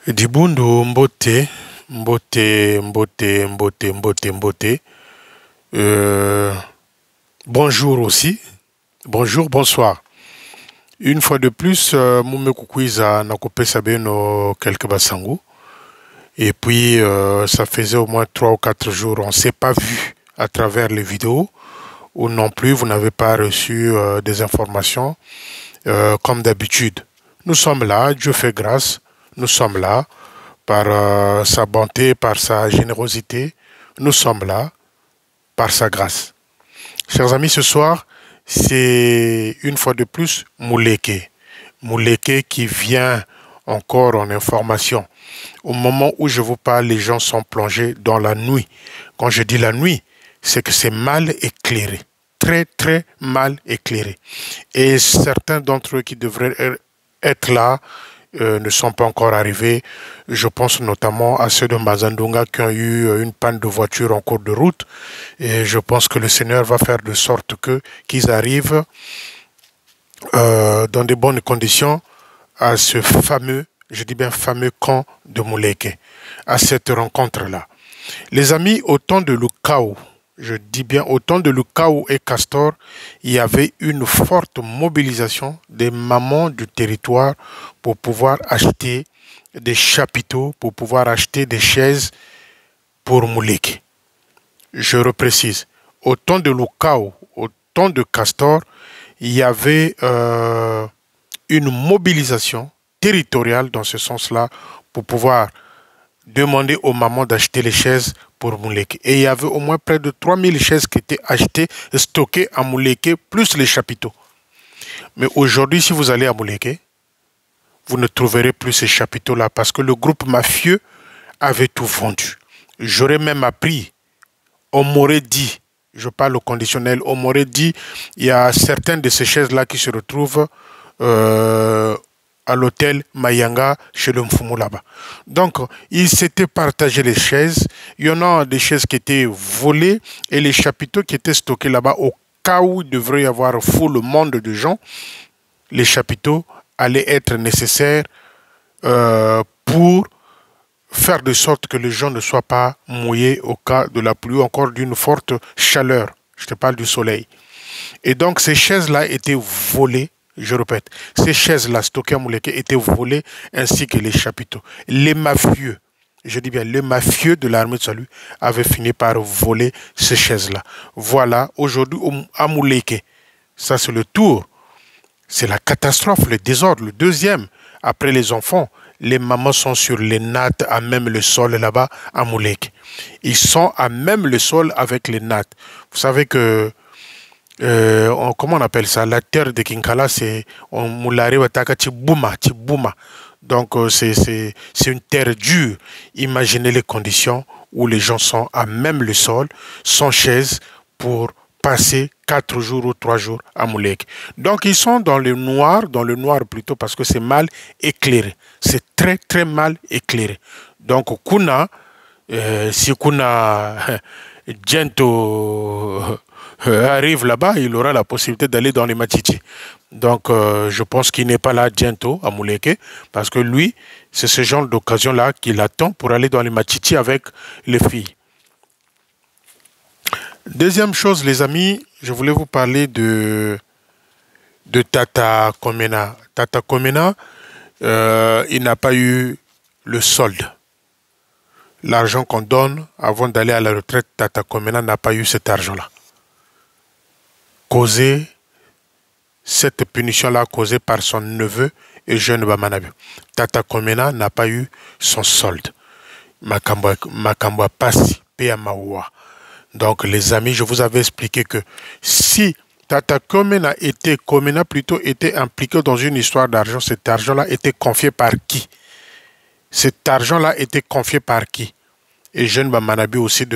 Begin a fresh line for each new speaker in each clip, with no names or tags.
Dibundo Mbote, Mbote. Euh, Bonjour aussi. Bonjour, bonsoir. Une fois de plus, Mume Kukuiza Nakope Sabeno quelques basango. Et puis, ça faisait au moins 3 ou 4 jours, on ne s'est pas vu à travers les vidéos, ou non plus, vous n'avez pas reçu des informations comme d'habitude. Nous sommes là, Dieu fait grâce, nous sommes là, par sa bonté, par sa générosité, nous sommes là, par sa grâce. Chers amis, ce soir, c'est une fois de plus Mouleke. Mouleke qui vient encore en information. Au moment où je vous parle, les gens sont plongés dans la nuit. Quand je dis la nuit, c'est que c'est mal éclairé. Très, très mal éclairé. Et certains d'entre eux qui devraient être là ne sont pas encore arrivés. Je pense notamment à ceux de Mazandunga qui ont eu une panne de voiture en cours de route. Et je pense que le Seigneur va faire de sorte que qu'ils arrivent dans de bonnes conditions à ce fameux, je dis bien fameux camp de Mouleke, à cette rencontre-là. Les amis, au temps de Lukao, je dis bien au temps de Lukao et Castor, il y avait une forte mobilisation des mamans du territoire pour pouvoir acheter des chapiteaux, pour pouvoir acheter des chaises pour Mouleke. Je reprécise, au temps de Lukao, au temps de Castor, il y avait une mobilisation territoriale dans ce sens-là pour pouvoir demander aux mamans d'acheter les chaises pour Mouleke. Et il y avait au moins près de 3000 chaises qui étaient achetées, stockées à Mouleke, plus les chapiteaux. Mais aujourd'hui, si vous allez à Mouleke, vous ne trouverez plus ces chapiteaux-là parce que le groupe mafieux avait tout vendu. J'aurais même appris, on m'aurait dit, je parle au conditionnel, on m'aurait dit, il y a certaines de ces chaises-là qui se retrouvent à l'hôtel Mayanga chez le Mfumu là-bas. Donc, ils s'étaient partagés les chaises. Il y en a des chaises qui étaient volées et les chapiteaux qui étaient stockés là-bas au cas où il devrait y avoir foule monde de gens. Les chapiteaux allaient être nécessaires pour faire de sorte que les gens ne soient pas mouillés au cas de la pluie ou encore d'une forte chaleur. Je te parle du soleil. Et donc, ces chaises-là étaient volées. Je répète, ces chaises-là stockées à Mouleke étaient volées ainsi que les chapiteaux. Les mafieux, je dis bien les mafieux de l'armée de salut avaient fini par voler ces chaises-là. Voilà, aujourd'hui à Mouleke, ça c'est le tour, c'est la catastrophe, le désordre. Le deuxième, après les enfants, les mamans sont sur les nattes à même le sol là-bas à Mouleke. Ils sont à même le sol avec les nattes. Vous savez que comment on appelle ça? La terre de Kinkala, c'est Moulare Wataka Tchibouma. Donc c'est une terre dure. Imaginez les conditions où les gens sont à même le sol, sans chaise, pour passer 4 jours ou 3 jours à Mouleke. Donc ils sont dans le noir plutôt parce que c'est mal éclairé. C'est très très mal éclairé. Donc Kuna, si Kuna Gento arrive là-bas, il aura la possibilité d'aller dans les Matichi. Donc, je pense qu'il n'est pas là bientôt à Mouleke, parce que lui, c'est ce genre d'occasion-là qu'il attend pour aller dans les Matichi avec les filles. Deuxième chose, les amis, je voulais vous parler de Tata Komena. Tata Komena, il n'a pas eu le solde. L'argent qu'on donne avant d'aller à la retraite, Tata Komena n'a pas eu cet argent-là. Causé, cette punition-là causée par son neveu et jeune Bamanabu. Tata Komena n'a pas eu son solde. Makamba Pasi, Peamawa. Donc les amis, je vous avais expliqué que si Tata Komena plutôt était impliqué dans une histoire d'argent, cet argent-là était confié par qui? Cet argent-là était confié par qui? Et jeune Bamanabi aussi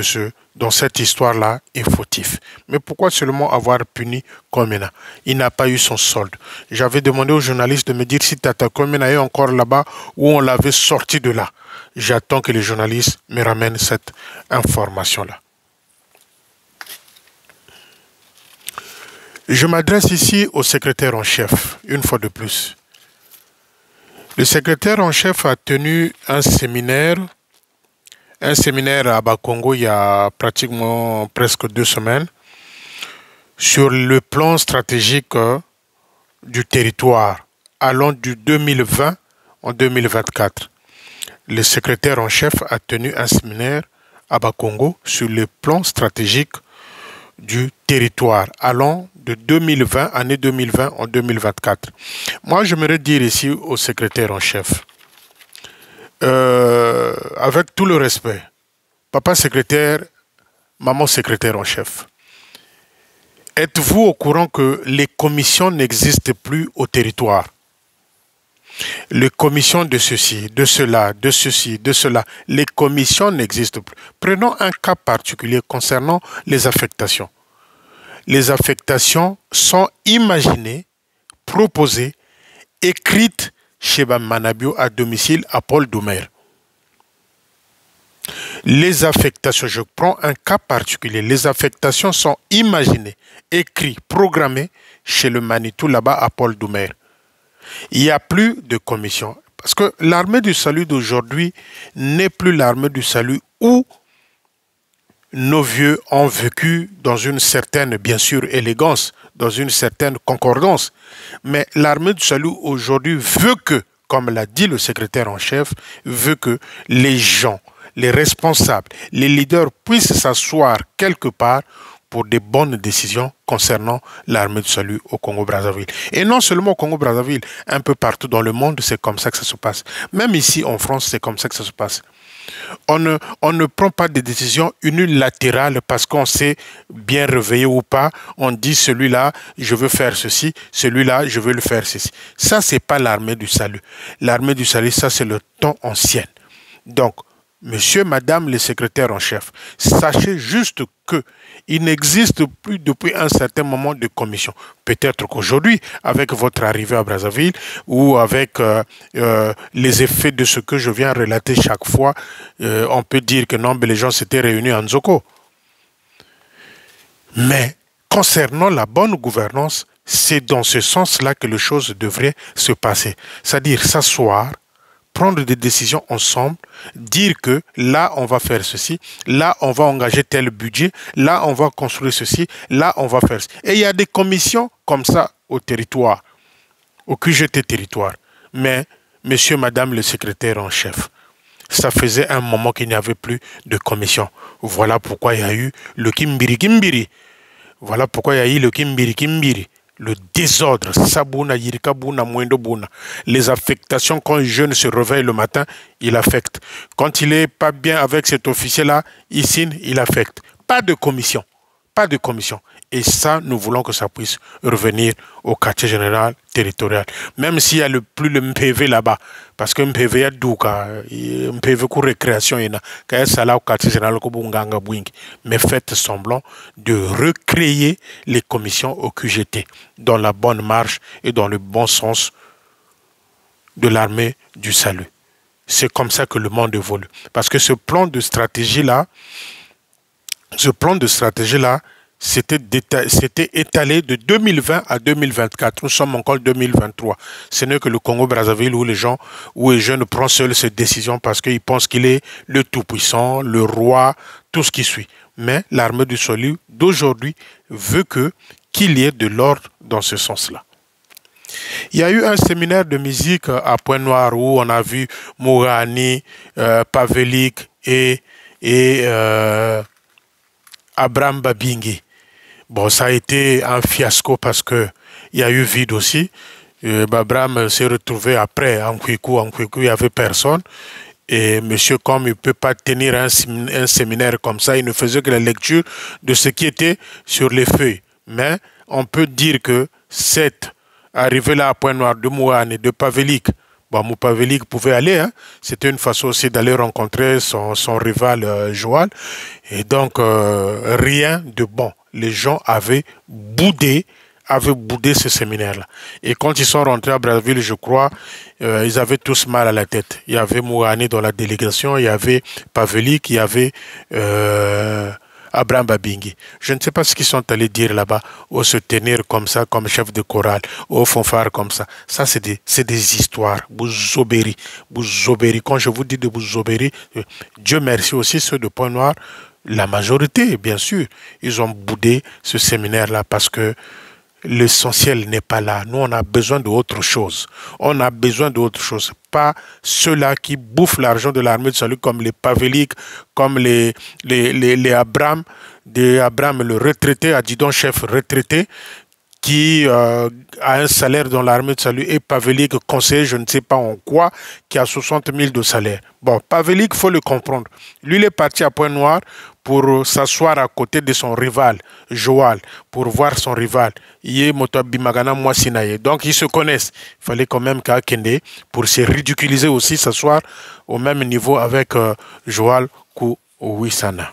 dans cette histoire-là est fautif. Mais pourquoi seulement avoir puni Komena? Il n'a pas eu son solde. J'avais demandé aux journalistes de me dire si Tata Komena est encore là-bas ou on l'avait sorti de là. J'attends que les journalistes me ramènent cette information-là. Je m'adresse ici au secrétaire en chef, une fois de plus. Le secrétaire en chef a tenu un séminaire à Bakongo il y a pratiquement presque 2 semaines sur le plan stratégique du territoire allant du 2020 en 2024. Le secrétaire en chef a tenu un séminaire à Bakongo sur le plan stratégique du territoire allant de 2020, année 2020 en 2024. Moi, j'aimerais dire ici au secrétaire en chef, avec tout le respect, papa secrétaire, maman secrétaire en chef, êtes-vous au courant que les commissions n'existent plus au territoire? Les commissions de ceci, de cela, de ceci, de cela, les commissions n'existent plus. Prenons un cas particulier concernant les affectations. Les affectations sont imaginées, proposées, écrites chez Manabio à domicile à Paul Doumer. Les affectations, je prends un cas particulier, les affectations sont imaginées, écrites, programmées chez le Manitou là-bas à Paul Doumer. Il n'y a plus de commission. Parce que l'armée du salut d'aujourd'hui n'est plus l'armée du salut où nos vieux ont vécu dans une certaine, bien sûr, élégance, dans une certaine concordance. Mais l'armée du salut aujourd'hui veut que, comme l'a dit le secrétaire en chef, veut que les gens, les responsables, les leaders puissent s'asseoir quelque part pour des bonnes décisions concernant l'armée du salut au Congo-Brazzaville. Et non seulement au Congo-Brazzaville, un peu partout dans le monde, c'est comme ça que ça se passe. Même ici en France, c'est comme ça que ça se passe. On ne prend pas de décisions unilatérales parce qu'on s'est bien réveillé ou pas. On dit celui-là, je veux faire ceci, celui-là, je veux le faire ceci. Ça, c'est pas l'armée du salut. L'armée du salut, ça, c'est le temps ancien. Donc, monsieur, madame les secrétaires en chef, sachez juste que il n'existe plus depuis un certain moment de commission. Peut-être qu'aujourd'hui, avec votre arrivée à Brazzaville ou avec les effets de ce que je viens relater chaque fois, on peut dire que non, mais les gens s'étaient réunis en Nzoko. Mais concernant la bonne gouvernance, c'est dans ce sens-là que les choses devraient se passer. C'est-à-dire s'asseoir, prendre des décisions ensemble, dire que là, on va faire ceci, là, on va engager tel budget, là, on va construire ceci, là, on va faire ceci. Et il y a des commissions comme ça au territoire, au QGT territoire. Mais, monsieur, madame le secrétaire en chef, ça faisait un moment qu'il n'y avait plus de commission. Voilà pourquoi il y a eu le Kimbiri Kimbiri. Voilà pourquoi il y a eu le Kimbiri Kimbiri. Le désordre, Sabouna, Yirikabouna, Mwendobouna. Les affectations, quand un jeune se réveille le matin, il affecte. Quand il n'est pas bien avec cet officier-là, il signe, il affecte. Pas de commission. Pas de commission. Et ça, nous voulons que ça puisse revenir au quartier général territorial. Même s'il y a plus le MPV là-bas. Parce que MPV, il y a douka, MPV pour récréation, il y a ça là au quartier général. Mais faites semblant de recréer les commissions au QGT dans la bonne marche et dans le bon sens de l'armée du salut. C'est comme ça que le monde évolue. Parce que ce plan de stratégie-là, c'était étalé de 2020 à 2024. Nous sommes encore en 2023. Ce n'est que le Congo-Brazzaville où les jeunes prennent seuls ces décisions parce qu'ils pensent qu'il est le tout-puissant, le roi, tout ce qui suit. Mais l'armée du salut d'aujourd'hui veut qu'il y ait de l'ordre dans ce sens-là. Il y a eu un séminaire de musique à Pointe-Noire où on a vu Mourani, Pavelik et Abraham Babingi. Bon, ça a été un fiasco parce que il y a eu vide aussi. Abraham s'est retrouvé après en Kwiku, il n'y avait personne. Et monsieur, comme il ne peut pas tenir un séminaire comme ça, il ne faisait que la lecture de ce qui était sur les feuilles. Mais on peut dire que cette arrivée-là à Pointe-Noire de Mouane et de Pavelik, bon, Pavelik pouvait aller, hein. C'était une façon aussi d'aller rencontrer son rival Joal. Et donc, rien de bon. Les gens avaient boudé ce séminaire-là. Et quand ils sont rentrés à Brazzaville, je crois, ils avaient tous mal à la tête. Il y avait Mourani dans la délégation, il y avait Pavelik, il y avait Abraham Babingi. Je ne sais pas ce qu'ils sont allés dire là-bas, ou se tenir comme ça, comme chef de chorale, ou fanfare comme ça. Ça, c'est des histoires. Bouzobéry. Bouzobéry. Quand je vous dis de Bouzobéry, Dieu merci aussi ceux de Point-Noir, la majorité, bien sûr, ils ont boudé ce séminaire-là parce que l'essentiel n'est pas là. Nous, on a besoin d'autre chose. On a besoin d'autre chose. Pas ceux-là qui bouffent l'argent de l'armée de salut comme les Pavelic, comme les Abraham, Abraham le retraité, adjudant chef retraité, qui a un salaire dans l'armée de salut, et Pavelic, conseiller, je ne sais pas en quoi, qui a 60 000 de salaire. Bon, Pavelic, il faut le comprendre. Lui, il est parti à Point-Noir pour s'asseoir à côté de son rival, Joal, pour voir son rival. Donc, ils se connaissent. Il fallait quand même qu'à Kende, pour se ridiculiser aussi, s'asseoir au même niveau avec Joal Kouissana.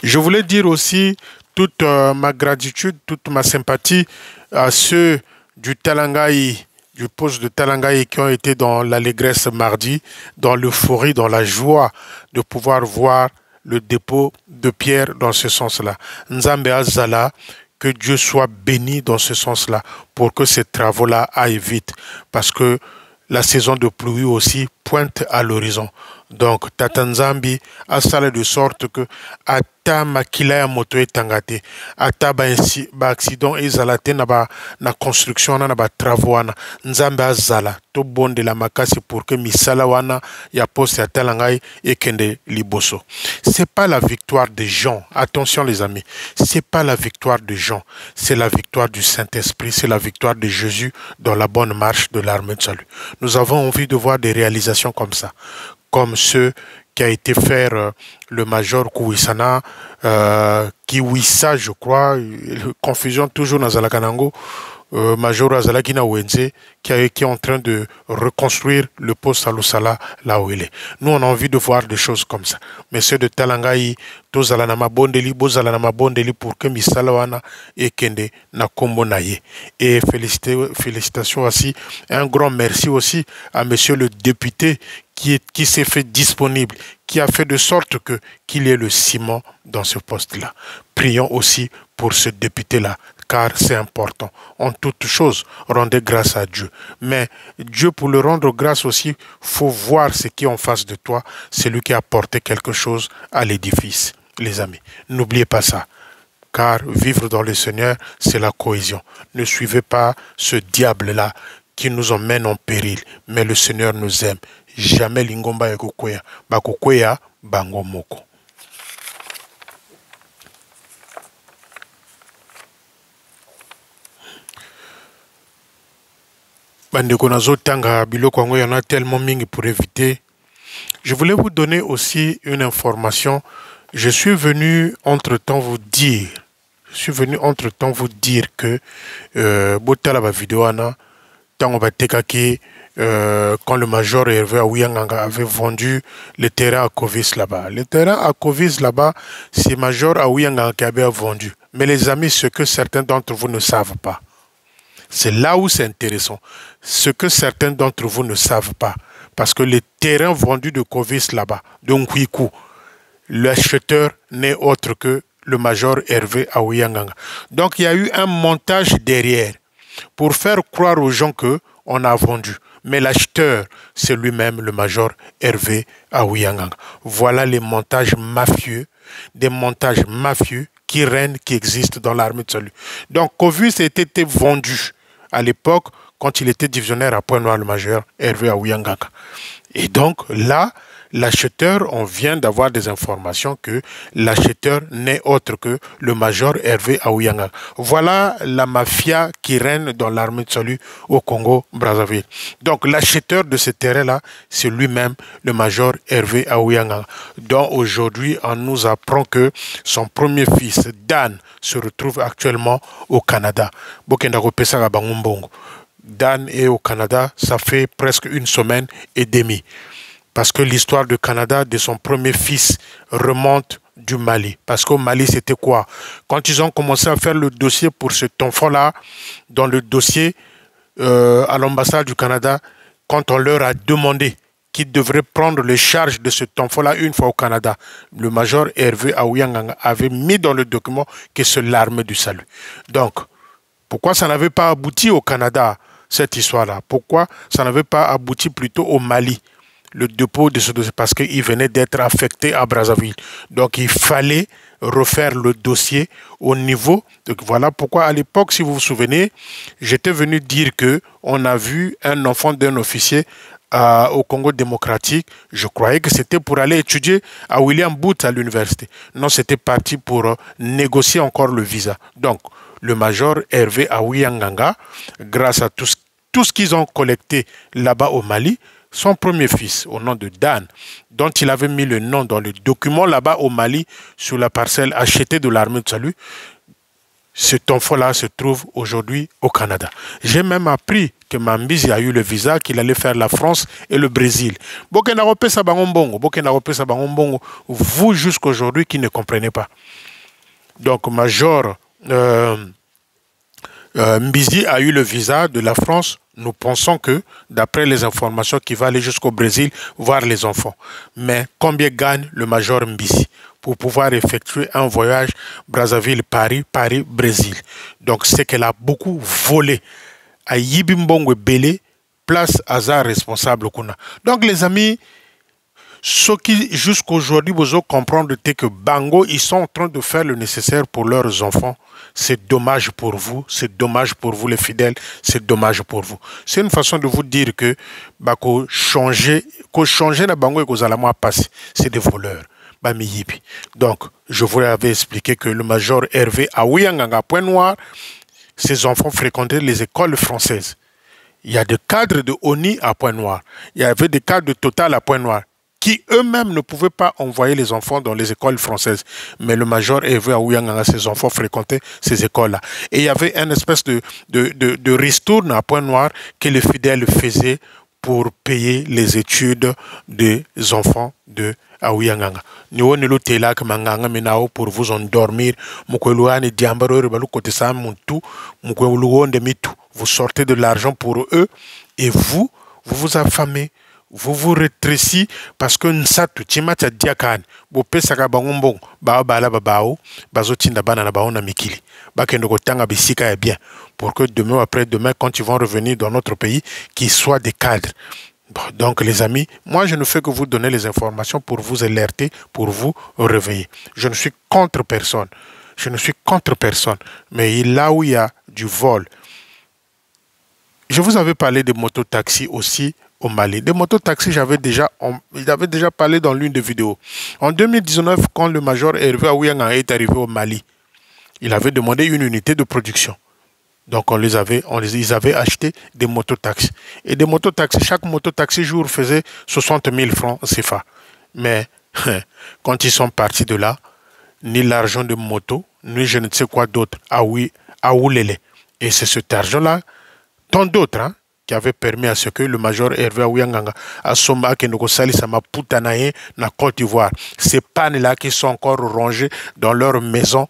Je voulais dire aussi toute ma gratitude, toute ma sympathie à ceux du Talangaï, du poste de Talangaï qui ont été dans l'allégresse mardi, dans l'euphorie, dans la joie de pouvoir voir le dépôt de pierre dans ce sens-là. Nzambe Azala, que Dieu soit béni dans ce sens-là pour que ces travaux-là aillent vite. Parce que la saison de pluie aussi pointe à l'horizon. Donc, Tatanzambi a salé de sorte que ata makila ya moto etangate, ata ba accident ezalate na construction na ba travaux wana, nzambe azala to bonde la makasi pour que misala wana ya poste ya talangai ekende liboso. C'est pas la victoire des gens. Attention les amis, c'est pas la victoire des gens, c'est la victoire du Saint-Esprit, c'est la victoire de Jésus dans la bonne marche de l'armée de salut. Nous avons envie de voir des réalisations comme ça, comme ceux qui a été faire le major Kouissana, Kiwissa, je crois, confusion toujours dans Zalakanango, major Azalakina Wenze, qui est en train de reconstruire le poste à Lusala, là où il est. Nous, on a envie de voir des choses comme ça. Mais ceux de Talangaï, Tozalanama Bondeli, Bozalanama Bondeli, pour que Misalawana et Kende na Kombo Naye. Et félicitations aussi, un grand merci aussi à monsieur le député qui s'est fait disponible, qui a fait de sorte qu'il y ait le ciment dans ce poste-là. Prions aussi pour ce député-là, car c'est important. En toute chose, rendez grâce à Dieu. Mais Dieu, pour le rendre grâce aussi, faut voir ce qui est en face de toi, c'est lui qui a apporté quelque chose à l'édifice. Les amis, n'oubliez pas ça. Car vivre dans le Seigneur, c'est la cohésion. Ne suivez pas ce diable-là qui nous emmène en péril. Mais le Seigneur nous aime. Jamais lingomba ekokwea. Bakokwea bango moko. Bandeko nazo tanga biloko yango yana tellement mingi pour éviter. Je voulais vous donner aussi une information. Je suis venu entre-temps vous dire que botala ba vidéo ana tango batekaki quand le major Hervé Aouyanganga avait vendu le terrain à Kovis là-bas. Le terrain à Kovis là-bas, c'est major Aouyanganga qui avait vendu. Mais les amis, ce que certains d'entre vous ne savent pas, c'est là où c'est intéressant. Ce que certains d'entre vous ne savent pas, parce que le terrain vendu de Kovis là-bas, de Nkwiku, l'acheteur n'est autre que le major Hervé Aouyanganga. Donc il y a eu un montage derrière pour faire croire aux gens qu'on a vendu. Mais l'acheteur, c'est lui-même le major Hervé Aouyanganga. Voilà les montages mafieux, des montages mafieux qui règnent, qui existent dans l'armée de salut. Donc Kovis a été vendu à l'époque quand il était divisionnaire à Point-Noir, le major Hervé Aouyanganga. Et donc là, l'acheteur, on vient d'avoir des informations que l'acheteur n'est autre que le major Hervé Aouyanganga. Voilà la mafia qui règne dans l'armée de salut au Congo-Brazzaville. Donc l'acheteur de ce terrain-là, c'est lui-même le major Hervé Aouyanganga, dont aujourd'hui on nous apprend que son premier fils, Dan, se retrouve actuellement au Canada. Dan est au Canada, ça fait presque une semaine et demie. Parce que l'histoire du Canada, de son premier fils, remonte du Mali. Parce qu'au Mali, c'était quoi? Quand ils ont commencé à faire le dossier pour cet enfant-là, dans le dossier à l'ambassade du Canada, quand on leur a demandé qui devrait prendre les charges de cet enfant-là une fois au Canada. Le major Hervé Aouyanganga avait mis dans le document que c'est l'armée du salut. Donc, pourquoi ça n'avait pas abouti au Canada, cette histoire-là? Pourquoi ça n'avait pas abouti plutôt au Mali, le dépôt de ce dossier? Parce qu'il venait d'être affecté à Brazzaville. Donc, il fallait refaire le dossier au niveau. Donc, voilà pourquoi, à l'époque, si vous vous souvenez, j'étais venu dire que on a vu un enfant d'un officier au Congo démocratique. Je croyais que c'était pour aller étudier à William Booth à l'université. Non, c'était parti pour négocier encore le visa. Donc, le major Hervé Aouyanganga, grâce à tout ce qu'ils ont collecté là-bas au Mali, son premier fils, au nom de Dan, dont il avait mis le nom dans le document là-bas au Mali, sur la parcelle achetée de l'armée de salut, cet enfant-là se trouve aujourd'hui au Canada. J'ai même appris que Mambizi a eu le visa, qu'il allait faire la France et le Brésil. Vous, jusqu'aujourd'hui, qui ne comprenez pas. Donc, major Mbizi a eu le visa de la France. Nous pensons que, d'après les informations, qu'il va aller jusqu'au Brésil voir les enfants. Mais combien gagne le major Mbizi pour pouvoir effectuer un voyage Brazzaville-Paris, Paris-Brésil? Donc, c'est qu'elle a beaucoup volé. À Yibimbongwe Belé, place hasard responsable. Donc, les amis, ce qui, jusqu'aujourd'hui, vous comprendre que Bango, ils sont en train de faire le nécessaire pour leurs enfants. C'est dommage pour vous, c'est dommage pour vous les fidèles, c'est dommage pour vous. C'est une façon de vous dire que changer la Bango et que vous allez passer, c'est des voleurs. Donc, je vous avais expliqué que le major Hervé Aouyanganga, Point Noir, ses enfants fréquentaient les écoles françaises. Il y a des cadres de ONI à Point Noir. Il y avait des cadres de Total à Point Noir, qui eux-mêmes ne pouvaient pas envoyer les enfants dans les écoles françaises. Mais le major Hervé Aouyanganga, ses enfants fréquentaient ces écoles-là. Et il y avait une espèce de ristourne à Point Noir que les fidèles faisaient pour payer les études des enfants de Aouyanganga. Nous avons pour vous endormir. Vous sortez de l'argent pour eux et vous vous affamez. Vous vous rétrécissez parce que nsatu chimata diakan bo pesa ka bangombong ba bala babao bazotinda bana na baona mikili bakendo kotanga bisika ya bien pour que demain ou après-demain quand ils vont revenir dans notre pays qu'ils soient des cadres. Donc les amis, moi je ne fais que vous donner les informations pour vous alerter, pour vous réveiller. Je ne suis contre personne. Je ne suis contre personne, mais là où il y a du vol. Je vous avais parlé de mototaxis aussi au Mali. Des mototaxis, il avait déjà parlé dans l'une des vidéos. En 2019, quand le major Hervé Aouyanganga est arrivé au Mali, il avait demandé une unité de production. Donc ils avaient acheté des mototaxis. Et des mototaxis, chaque mototaxi jour faisait 60 000 francs CFA. Mais quand ils sont partis de là, ni l'argent de moto, ni je ne sais quoi d'autre, à Oulélé. Et c'est cet argent-là, tant d'autres, hein, qui avait permis à ce que le major Hervé Aouyanganga a somma que nous salisama putanaye na Côte d'Ivoire. Ces pannes-là qui sont encore rangées dans leur maison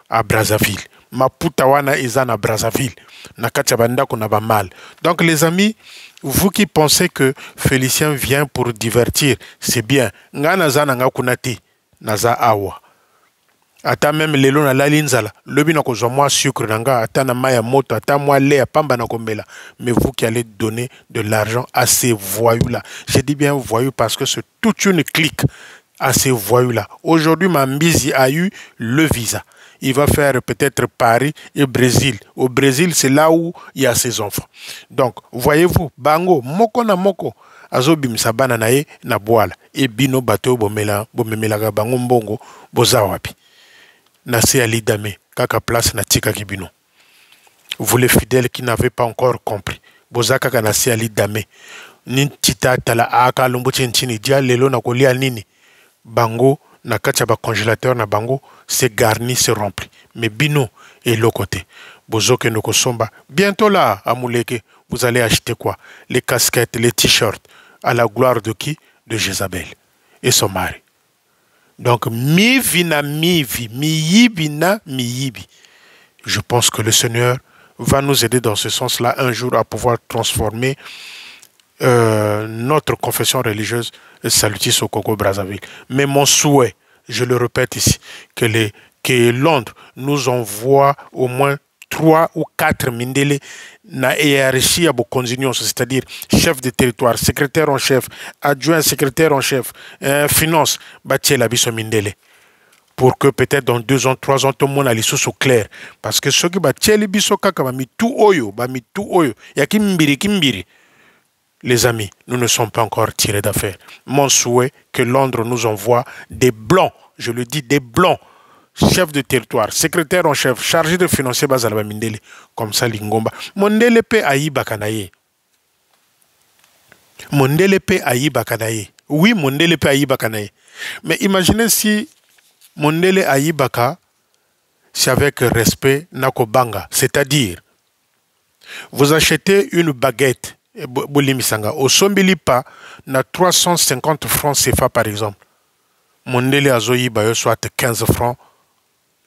à Brazzaville. Ma putawana izana à Brazzaville. Na kachabanda kuna ba mal. Donc les amis, vous qui pensez que Félicien vient pour divertir, c'est bien. Ngana zana nga kunati naza awa. Ata même lelo na lalinzala lobi na kozwa moi sucre nanga ata na maya moto ata moi lait pamba na kombela, mais vous qui allez donner de l'argent à ces voyous là, je dis bien voyous parce que c'est toute une clique à ces voyous là. Aujourd'hui Mambizi a eu le visa, il va faire peut-être Paris et Brésil. Au Brésil c'est là où il y a ses enfants. Donc voyez-vous bango moko na moko azobimisa bana na ye na boala et bino bato bomela bango mbongo bozawapi. Nasi Ali Dame, kaka place na tika kibino. Vous les fidèles qui n'avez pas encore compris. Bozaka ka Nasi Ali Dame. Nin tita tala aka lumbu chenchini dia lelo na kolia nini. Bango na kachaba congélateur na bango c'est garni, c'est rempli. Mais bino est l'autre côté. Bozoke no kosomba. Bientôt là, à Mouleke, vous allez acheter quoi? Les casquettes, les t-shirts. À la gloire de qui? De Jézabel et son mari. Donc, mi-vina mi-vi, mi-yibina mi-yibi. Je pense que le Seigneur va nous aider dans ce sens-là un jour à pouvoir transformer notre confession religieuse salutisse au Congo-Brazzaville. Mais mon souhait, je le répète ici, que Londres nous envoie au moins 3 ou 4 Mindele na hiérarchie à Bokonzignon, c'est-à-dire chef de territoire, secrétaire en chef, adjoint secrétaire en chef, finance, Batie la biso Mindele. Pour que peut-être dans 2 ans, 3 ans, tout le monde a les choses claires. Parce que ceux qui Batie les biso kaka, ba mi tout oyo, ya kimbiri. Les amis, nous ne sommes pas encore tirés d'affaire. Mon souhait que Londres nous envoie des blancs, je le dis, des blancs, chef de territoire, secrétaire en chef, chargé de financer Bazalaba Mindele, comme ça Lingomba. Mondele pe ayi bakanaye. Mondele pe ayi bakanaye. Oui, Mondele pe ayi bakanaye. Mais imaginez si Mondele ayi baka, c'est avec respect nakobanga. C'est-à-dire, vous achetez une baguette, Bolimisanga, au Sombilipa, na 350 francs CFA par exemple. Mondele azoyi bayo soit 15 francs.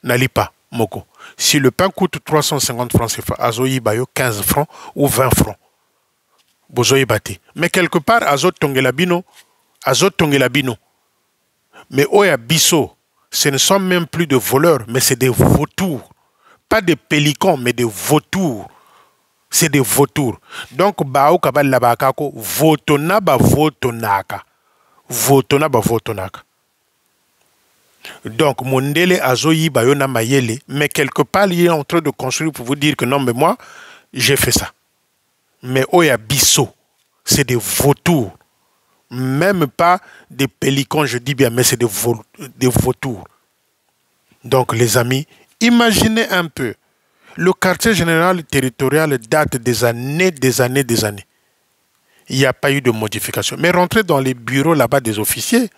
Nalipa, moko. Si le pain coûte 350 francs CFA, azoyi bayo 15 francs ou 20 francs. Bozoyi bati. Mais quelque part, azot tongelabino. Mais oya biso, ce ne sont même plus de voleurs, mais c'est des vautours. Pas des pélicans, mais des vautours. C'est des vautours. Donc, bao kabal labakako, votona ba votonaka. Votona ba votonaka. Donc, Mondele Azoyi Bayona Mayele, mais quelque part, il est en train de construire pour vous dire que non, mais moi, j'ai fait ça. Mais Oya Bisso, c'est des vautours. Même pas des pélicans, je dis bien, mais c'est des vautours. Donc, les amis, imaginez un peu. Le quartier général territorial date des années. Il n'y a pas eu de modification. Mais rentrez dans les bureaux là-bas des officiers.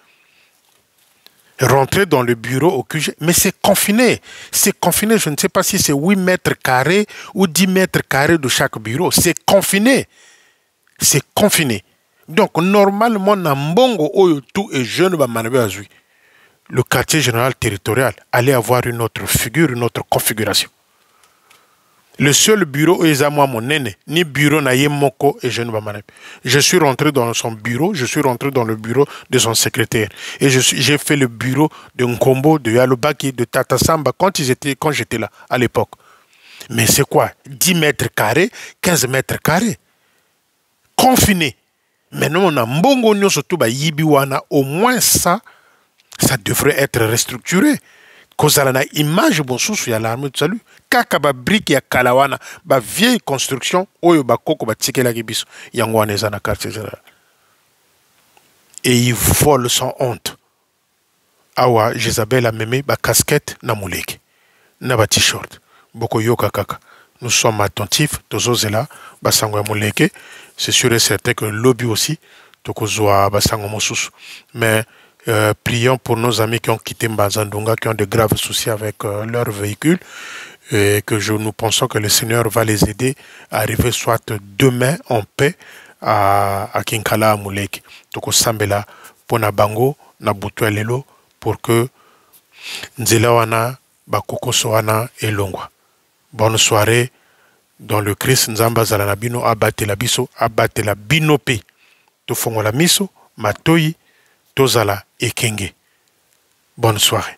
Rentrer dans le bureau au QG, mais c'est confiné. C'est confiné, je ne sais pas si c'est 8 mètres carrés ou 10 mètres carrés de chaque bureau. C'est confiné. C'est confiné. Donc, normalement, Nambongo Oyo tout est jeune, le quartier général territorial allait avoir une autre figure, une autre configuration. Le seul bureau est à moi, mon aîné, ni bureau naïe moko et jeune bamanep. Je suis rentré dans son bureau, je suis rentré dans le bureau de son secrétaire. Et j'ai fait le bureau de Nkombo, de Yalobaki, de Tata Samba quand j'étais là, à l'époque. Mais c'est quoi? 10 mètres carrés, 15 mètres carrés. Confiné. Maintenant, on a mbongo nyo surtout ba yibiwana, au moins ça devrait être restructuré. Kozalana image bon sous ya l'armée de salut. Kaka ba brique ya kalawana, ba vieille construction, oyo ba koko ba tikela kibiso, yangwana na quartier général. Et ils volent sans honte. Awa, Jezabel a mémé ba casquette na mouleke, na ba t-shirt. Boko yoka kaka. Nous sommes attentifs, tozozela, ba sangwa mouleke. C'est sûr et certain que lobby aussi, tokozwa ba sangwa mosusu. Mais prions pour nos amis qui ont quitté Mbazandunga, qui ont de graves soucis avec leur véhicule, et que nous pensons que le Seigneur va les aider à arriver soit demain en paix à Kinkala, à Mouleke. Toko Sambela, Pona Bango, na Butua Lelo, pour que Nzelawana, Bakoko Soana et Longwa. Bonne soirée dans le Christ Nzamba Zalanabino, abatte la biso, abatte la binope. Tofongo la miso, matoyi, Tozala et Kenge. Bonne soirée.